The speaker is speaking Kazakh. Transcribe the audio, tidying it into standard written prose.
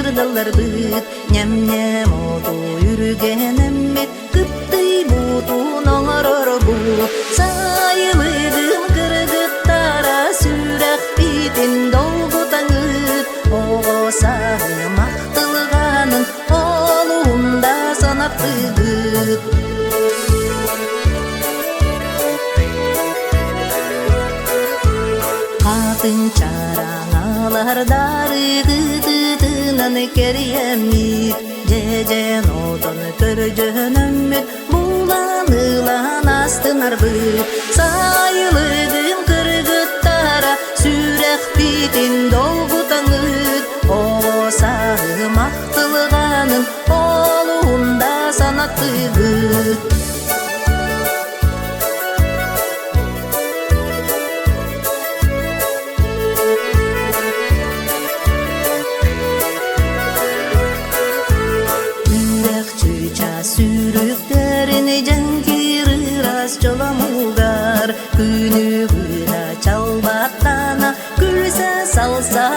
кырдалар быт, ням-ням оту үрген эммет, кыптый бутун оңорор бут. Сайылыдым кыргыттара сүрэх битин долгу таңыт, оғосағы мақтылғанын олуында санаттыгыт. Атын чараңалар дарыгытытынан кериемит, жежен отон көржөнөммүт, буланылан астынар быт. Сайылыдым кыргыттара сүрэх битин долгу таңыт, оғосағы мақтылғанын олуында санаттыгыт. Сүйрükтерini жанкирырас жоламугар, күнү гыра чалбаттана, күлсө салса